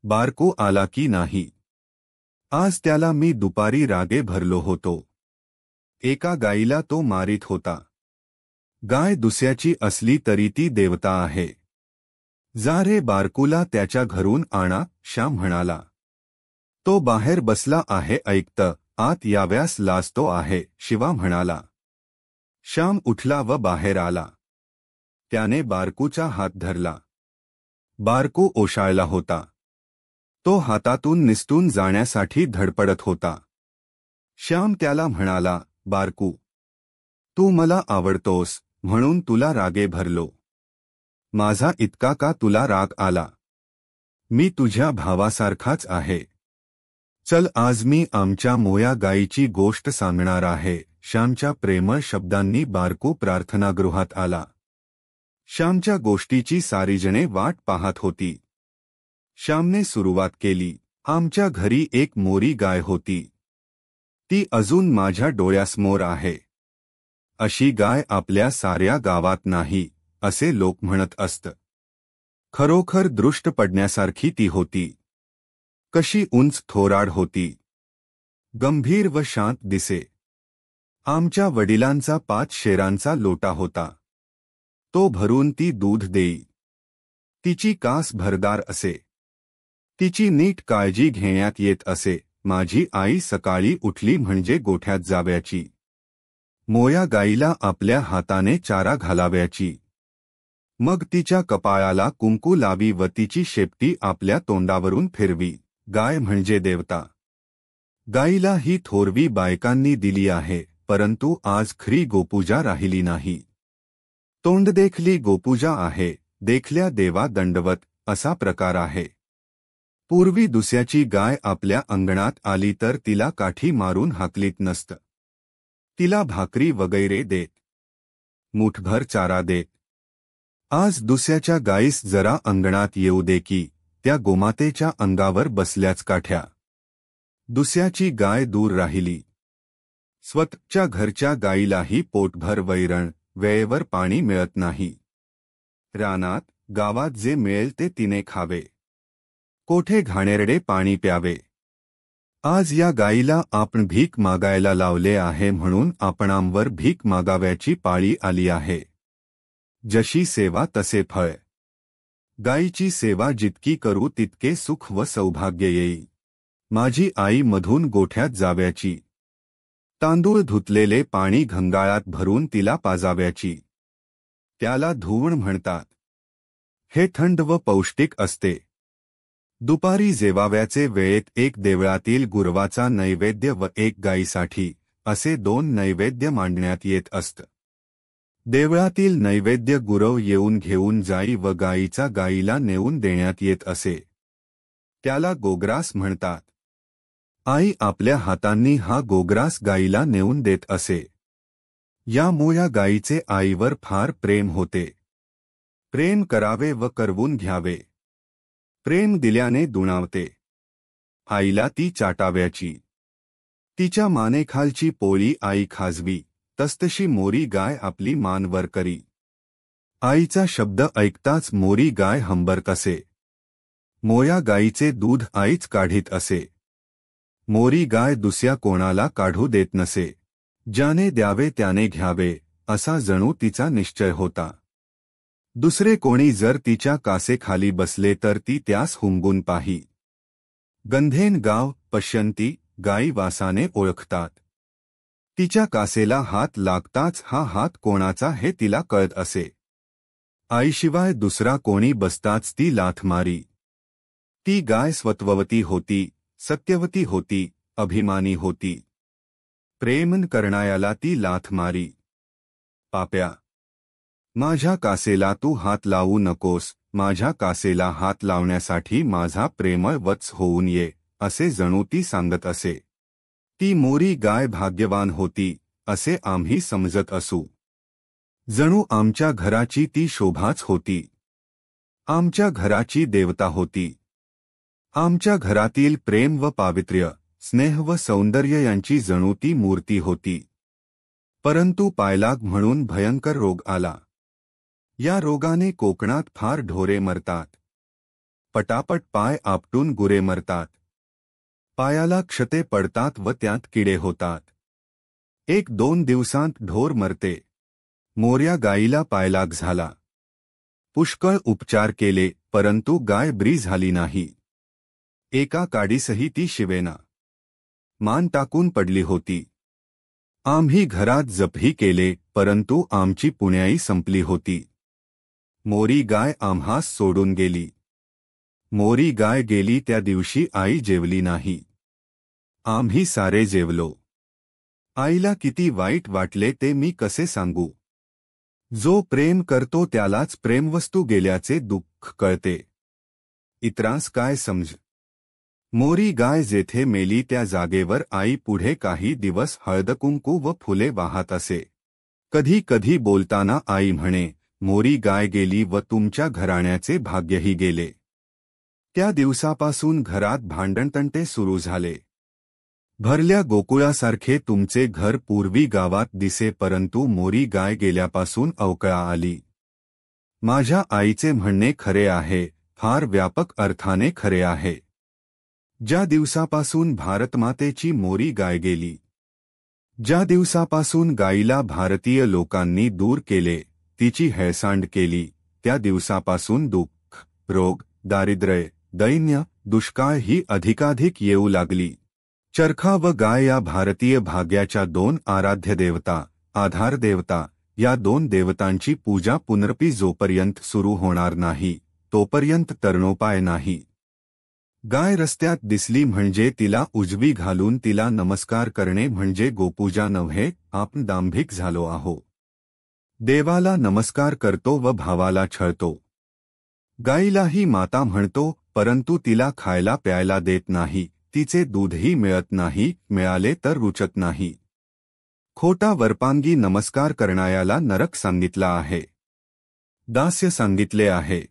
बारको आला की नाही. आज त्याला मी दुपारी रागे भरलो होतो. एका गाईला तो मारित होता. गाय दुसऱ्याची असली तरी ती देवता आहे. जा रे बारकूला त्याच्या घरून आणा, श्याम म्हणाला. तो बाहेर बसला आहे ऐकत, आत याव्यास लाजतो आहे, शिवा म्हणाला. श्याम उठला व बाहेर आला. त्याने बारकूचा हात धरला. बारकू ओशाळला होता. तो हातातून निसटून जाण्यासाठी धडपडत होता. श्याम त्याला म्हणाला, बारकू, तू मला आवडतोस म्हणून तुला रागे भरलो. माझा इतका का तुला राग आला? मी तुझ्या भावासारखाच आहे. चल आज मी आमच्या मोया गाईची गोष्ट सांगणार आहे. श्यामच्या प्रेमळ शब्दांनी बारकू प्रार्थनागृहात आला. श्यामच्या गोष्टीची सारी जणे वाट पाहत होती. श्यामने सुरुवात केली. आमच्या घरी एक मोरी गाय होती. ती अजून माझ्या डोळ्यासमोर आहे. अशी गाय आपल्या साऱ्या गावात नाही, असे लोक म्हणत असत. खरोखर दृष्ट पडण्यासारखी ती होती. कशी उंच थोराड होती. गंभीर व शांत दिसे. आमच्या वडिलांचा 5 शेरांचा लोटा होता. तो भरून ती दूध देई. तिची कास भरदार असे. तिची नीट काळजी घेण्यात येत असे. माझी आई सकाळी उठली म्हणजे गोठ्यात जाव्याची. मोया गाईला आपल्या हाताने चारा घालाव्याची. मग तिच्या कपाळाला कुंकू लावी व तिची शेपटी आपल्या तोंडावरून फिरवी. गाय म्हणजे देवता. गाईला ही थोरवी बायकांनी दिली आहे, परंतु आज खरी गोपूजा राहिली नाही. तोंड देखली गोपूजा आहे, देखल्या देवा दंडवत असा प्रकार आहे. पूर्वी दुसऱ्याची गाय आपल्या अंगणात आली तर तिला काठी मारून हाकलीत नसत. तिला भाकरी वगैरे देत. मुठभर चारा देत. आज दुसऱ्याच्या गाईस जरा अंगणात येऊ दे की त्या गोमातेच्या अंगावर बसल्याच काठ्या. दुसऱ्याची गाय दूर राहिली. स्वतःच्या घरच्या गाईलाही पोटभर वैरण, वेळेवर पाणी मिळत नाही. रानात, गावात जे मिळेल ते तिने खावे. कोठे घाणेरडे पाणी प्यावे. आज या गाईला आपण भीक मागायला लावले आहे म्हणून आपणांवर भीक मागाव्याची पाळी आली आहे. जशी सेवा तसे फळ. गाईची सेवा जितकी करू तितके सुख व सौभाग्य येई. माझी आई मधून गोठ्यात जाव्याची. तांदूळ धुतलेले पाणी घंगाळात भरून तिला पाजाव्याची. त्याला धुवण म्हणतात. हे थंड व पौष्टिक असते. दुपारी जेवाव्याचे वेळेत एक देवळातील गुरवाचा नैवेद्य व एक गाईसाठी असे 2 नैवेद्य मांडण्यात येत असत. देवळातील नैवेद्य गुरव येऊन घेऊन जाई व गाईचा गाईला नेऊन देण्यात येत असे. त्याला गोग्रास म्हणतात. आई आपल्या हातांनी हा गोग्रास गाईला नेऊन देत असे. या मोया गाईचे आईवर फार प्रेम होते. प्रेम करावे व करवून घ्यावे. प्रेम दिल्याने दुणावते. आईला ती चाटाव्याची. तिच्या मानेखालची पोळी आई खाजवी, तसतशी मोरी गाय आपली मान वर करी. आईचा शब्द ऐकताच मोरी गाय हंबरत असे. मोया गाईचे दूध आईच काढीत असे. मोरी गाय दुसऱ्या कोणाला काढू देत नसे. ज्याने द्यावे त्याने घ्यावे असा जणू तिचा निश्चय होता. दुसरे कोणी जर तिच्या कासेखाली बसले तर ती त्यास हुंबून पाही. गंधेन गाव पश्यंती, गाई वासाने ओळखतात. तिच्या कासेला हात लागताच हा हात कोणाचा हे तिला कळत असे. आईशिवाय दुसरा कोणी बसताच ती लाथ मारी. ती गाय स्वत्ववती होती, सत्यवती होती, अभिमानी होती. प्रेमन करणायाला ती लाथ मारी. पाप्या, माझ्या कासेला तू हात लावू नकोस. माझ्या कासेला हात लावण्यासाठी माझा प्रेमळ वत्स होऊन ये, असे जणू ती सांगत असे. ती मोरी गाय भाग्यवान होती, असे आम्ही समजत असू. जणू आमच्या घराची ती शोभाच होती. आमच्या घराची देवता होती. आमच्या घरातील प्रेम व पावित्र्य, स्नेह व सौंदर्य यांची जणू ती मूर्ती होती. परंतु पायलाग म्हणून भयंकर रोग आला. या रोगाने कोकणात फार ढोरे मरतात. पटापट पाय आपटून गुरे मरतात. पायाला क्षते पडतात व त्यात किडे होतात. 1-2 दिवसांत ढोर मरते. मोऱ्या गायीला पायलाग झाला. पुष्कळ उपचार केले परंतु गाय बरी झाली नाही. एका काडीसही ती शिवेना. मान टाकून पडली होती. आम्ही घरात जपही केले परंतु आमची पुण्याई संपली होती. मोरी गाय आम्हास सोडून गेली. मोरी गाय गेली त्या दिवशी आई जेवली नाही. आम्ही सारे जेवलो. आईला किती वाईट वाटले ते मी कसे सांगू. जो प्रेम करतो त्यालाच प्रेमवस्तू गेल्याचे दुःख कळते. इतरांस काय समज. मोरी गाय जेथे मेली त्या जागेवर आई पुढे काही दिवस हळदकुंकू व फुले वाहत असे. कधी कधी बोलताना आई म्हणे, मोरी गाय गेली व तुमच्या घराण्याचे भाग्यही गेले. त्या दिवसापासून घरात भांडणतंटे सुरू झाले. भरल्या गोकुळासारखे तुमचे घर पूर्वी गावात दिसे परंतु मोरी गाय गेल्यापासून अवकळा आली. माझ्या आईचे म्हणणे खरे आहे, फार व्यापक अर्थाने खरे आहे. ज्या दिवसापासून भारतमातेची मोरी गाय गेली, ज्या दिवसापासून गायीला भारतीय लोकांनी दूर केले, तिची हेळसांड केली, त्या दिवसापासून दुःख, रोग, दारिद्र्य, दैन्य, दुष्काळ ही अधिकाधिक येऊ लागली. चरखा व गाय या भारतीय भाग्याच्या 2 आराध्य देवता, आधार देवता, या 2 देवतांची पूजा पुनरपी जोपर्यंत सुरू होणार नाही तोपर्यंत तरणोपाय नाही. गाय रस्त्यात दिसली म्हणजे तिला उजवी घालून तिला नमस्कार करणे म्हणजे गोपूजा नव्हे, आपण दांभिक झालो आहो. देवाला नमस्कार करतो व भावाला छळतो. गायीलाही माता म्हणतो परंतु तिला खायला प्यायला देत नाही, तिचे दूधही मिळत नाही, मिळाले तर रुचत नाही. खोटा वरपांगी नमस्कार करणायाला नरक सांगितला आहे. दास्य सांगितले आहे.